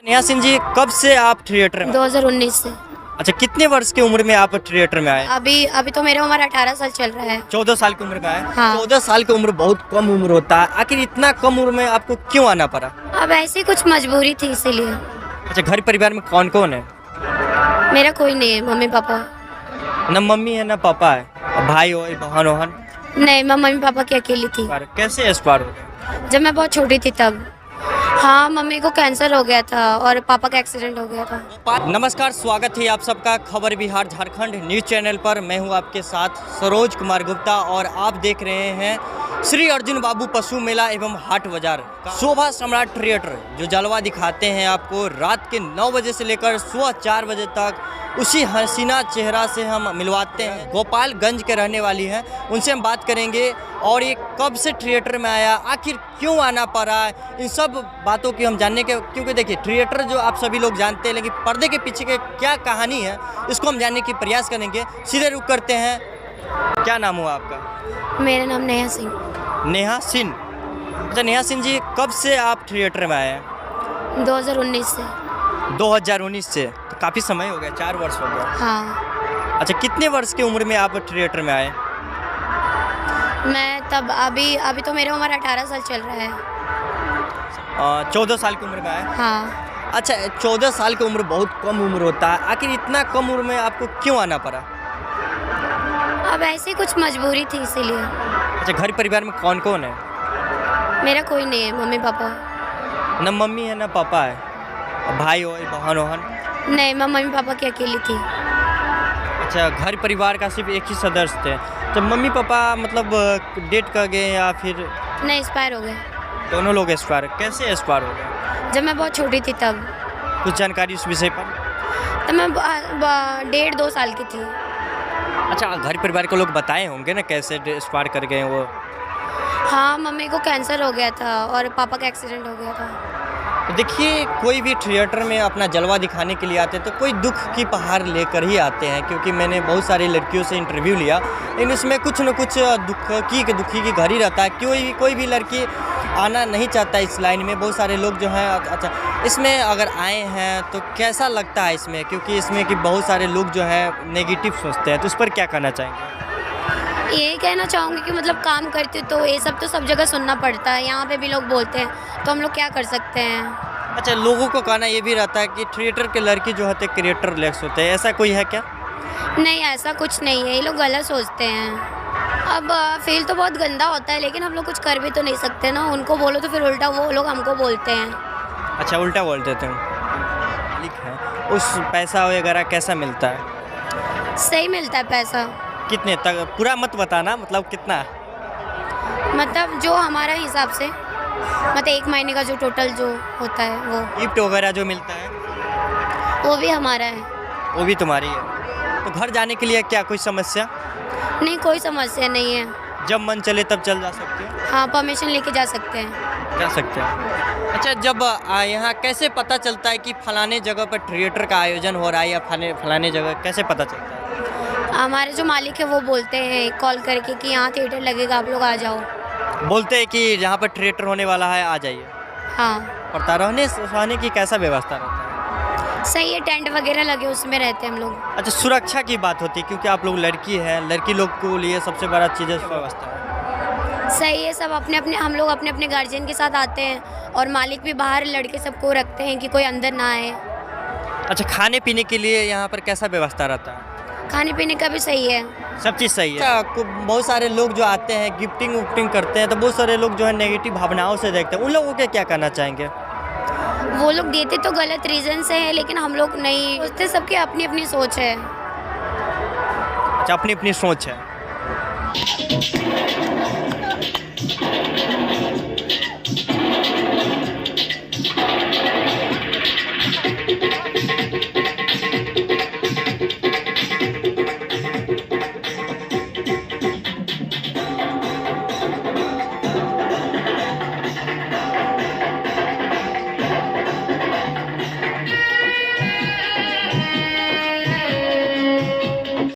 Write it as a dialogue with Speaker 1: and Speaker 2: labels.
Speaker 1: नेहा सिंह जी, कब से आप थिएटर में?
Speaker 2: 2019 से।
Speaker 1: अच्छा, कितने वर्ष की उम्र में आप थिएटर में आए?
Speaker 2: अभी तो मेरा उम्र 18 साल चल रहा है।
Speaker 1: 14 साल की उम्र में आए?
Speaker 2: हाँ।
Speaker 1: 14 साल की उम्र बहुत कम उम्र होता है, आखिर इतना कम उम्र में आपको क्यों आना पड़ा?
Speaker 2: अब ऐसी कुछ मजबूरी थी इसीलिए।
Speaker 1: अच्छा, घर परिवार में कौन कौन है?
Speaker 2: मेरा कोई नहीं है, मम्मी पापा।
Speaker 1: न मम्मी है न पापा है, और भाई हो बहन हो?
Speaker 2: नहीं, मैं मम्मी पापा की अकेली थी
Speaker 1: कैसे इस बार हो गया?
Speaker 2: जब मैं बहुत छोटी थी तब। हाँ, मम्मी को कैंसर हो गया था और पापा का एक्सीडेंट हो गया था।
Speaker 1: नमस्कार, स्वागत है आप सबका खबर बिहार झारखंड न्यूज चैनल पर। मैं हूं आपके साथ सरोज कुमार गुप्ता और आप देख रहे हैं श्री अर्जुन बाबू पशु मेला एवं हाट बाजार शोभा सम्राट थिएटर, जो जलवा दिखाते हैं आपको रात के 9 बजे से लेकर सुबह 4 बजे तक। उसी हसीना चेहरा से हम मिलवाते हैं, गोपालगंज के रहने वाली हैं, उनसे हम बात करेंगे और ये कब से थिएटर में आया, आखिर क्यों आना पड़ा, इन सब बातों की हम जानने के। क्योंकि देखिए, थिएटर जो आप सभी लोग जानते हैं, लेकिन पर्दे के पीछे के क्या कहानी है इसको हम जानने की प्रयास करेंगे। सीधे रुक करते हैं। क्या नाम हुआ आपका?
Speaker 2: मेरा नाम नेहा सिंह।
Speaker 1: नेहा सिंह। अच्छा नेहा सिंह जी, कब से आप थिएटर में आए हैं?
Speaker 2: 2019 से।
Speaker 1: 2019 से, तो काफ़ी समय हो गया, 4 वर्ष हो गया।
Speaker 2: हाँ,
Speaker 1: अच्छा, कितने वर्ष की उम्र में आप थिएटर में आए?
Speaker 2: मैं तब अभी तो मेरा उम्र 18 साल चल रहा है।
Speaker 1: 14 साल की उम्र में आए?
Speaker 2: हाँ।
Speaker 1: अच्छा, 14 साल की उम्र बहुत कम उम्र होता है, आखिर इतना कम उम्र में आपको क्यों आना पड़ा?
Speaker 2: अब ऐसी कुछ मजबूरी थी इसीलिए।
Speaker 1: अच्छा, घर परिवार में कौन कौन है?
Speaker 2: मेरा कोई नहीं है, मम्मी पापा।
Speaker 1: न मम्मी है न पापा है, और भाई हो बहन हो?
Speaker 2: नहीं, मैं मम्मी पापा की अकेली थी।
Speaker 1: अच्छा, घर परिवार का सिर्फ एक ही सदस्य थे, तो मम्मी पापा मतलब डेट कर गए या फिर?
Speaker 2: नहीं, एक्सपायर हो गए।
Speaker 1: दोनों लोग एक्सपायर? कैसे एक्सपायर हो गए?
Speaker 2: जब मैं बहुत छोटी थी तब।
Speaker 1: कुछ जानकारी उस विषय पर?
Speaker 2: तब मैं 1.5-2 साल की थी।
Speaker 1: अच्छा, घर परिवार के लोग बताए होंगे ना कैसे एक्सपायर कर गए वो?
Speaker 2: हाँ, मम्मी को कैंसर हो गया था और पापा का एक्सीडेंट हो गया था।
Speaker 1: तो देखिए, कोई भी थिएटर में अपना जलवा दिखाने के लिए आते हैं तो कोई दुख की पहाड़ लेकर ही आते हैं, क्योंकि मैंने बहुत सारी लड़कियों से इंटरव्यू लिया, लेकिन इसमें कुछ न कुछ दुखी की घर ही रहता है। कोई भी लड़की आना नहीं चाहता इस लाइन में। बहुत सारे लोग जो हैं, अच्छा इसमें अगर आए हैं तो कैसा लगता है इसमें, क्योंकि इसमें कि बहुत सारे लोग जो हैं नेगेटिव सोचते हैं, तो उस पर क्या कहना चाहेंगे?
Speaker 2: यही कहना चाहूँगी कि मतलब काम करते तो ये सब तो सब जगह सुनना पड़ता है, यहाँ पे भी लोग बोलते हैं तो हम लोग क्या कर सकते हैं।
Speaker 1: अच्छा, लोगों को कहना ये भी रहता है कि थिएटर के लड़की जो होते क्रिएटर लेक्स होते हैं, ऐसा कोई है क्या?
Speaker 2: नहीं, ऐसा कुछ नहीं है, ये लोग गलत सोचते हैं। अब फील तो बहुत गंदा होता है, लेकिन हम लोग कुछ कर भी तो नहीं सकते ना। उनको बोलो तो फिर उल्टा वो लोग हमको बोलते हैं।
Speaker 1: अच्छा, उल्टा बोल देते हैं। ठीक है, उस पैसा वगैरह कैसा मिलता है?
Speaker 2: सही मिलता है पैसा।
Speaker 1: कितने तक? पूरा मत बताना, मतलब कितना?
Speaker 2: मतलब जो हमारा हिसाब से, मतलब 1 महीने का जो टोटल जो होता है वो।
Speaker 1: गिफ्ट वगैरह जो मिलता है
Speaker 2: वो भी हमारा है।
Speaker 1: वो भी तुम्हारी है? तो घर जाने के लिए क्या कोई समस्या?
Speaker 2: नहीं, कोई समस्या नहीं है।
Speaker 1: जब मन चले तब चल जा सकते हो?
Speaker 2: हाँ, परमिशन लेके जा सकते हैं।
Speaker 1: जा सकते हैं। अच्छा, जब यहाँ कैसे पता चलता है कि फलाने जगह पर थिएटर का आयोजन हो रहा है, या फलाने जगह कैसे पता चलता है?
Speaker 2: हमारे जो मालिक है वो बोलते हैं कॉल करके कि यहाँ थिएटर लगेगा, आप लोग आ जाओ।
Speaker 1: बोलते हैं कि यहाँ पर थिएटर होने वाला है, आ जाइए।
Speaker 2: हाँ।
Speaker 1: और रहने की कैसा व्यवस्था रहता है?
Speaker 2: सही है, टेंट वगैरह लगे उसमें रहते हैं हम लोग।
Speaker 1: अच्छा, सुरक्षा की बात होती है, क्योंकि आप लोग लड़की हैं, लड़की लोग को लिए सबसे बड़ा चीज़ है व्यवस्था।
Speaker 2: सही है, सब अपने अपने हम लोग अपने अपने गार्जियन के साथ आते हैं, और मालिक भी बाहर लड़के सबको रखते हैं कि कोई अंदर ना आए।
Speaker 1: अच्छा, खाने पीने के लिए यहाँ पर कैसा व्यवस्था रहता है?
Speaker 2: खाने पीने का भी सही है।
Speaker 1: सब चीज़ सही है। अच्छा, बहुत सारे लोग जो आते हैं गिफ्टिंग करते हैं, तो बहुत सारे लोग जो है नेगेटिव भावनाओं से देखते हैं, उन लोगों के क्या कहना चाहेंगे?
Speaker 2: वो लोग देते तो गलत रीज़न से है, लेकिन हम लोग नहीं सोचते, सबकी अपनी अपनी सोच है।
Speaker 1: अच्छा, अपनी अपनी सोच है।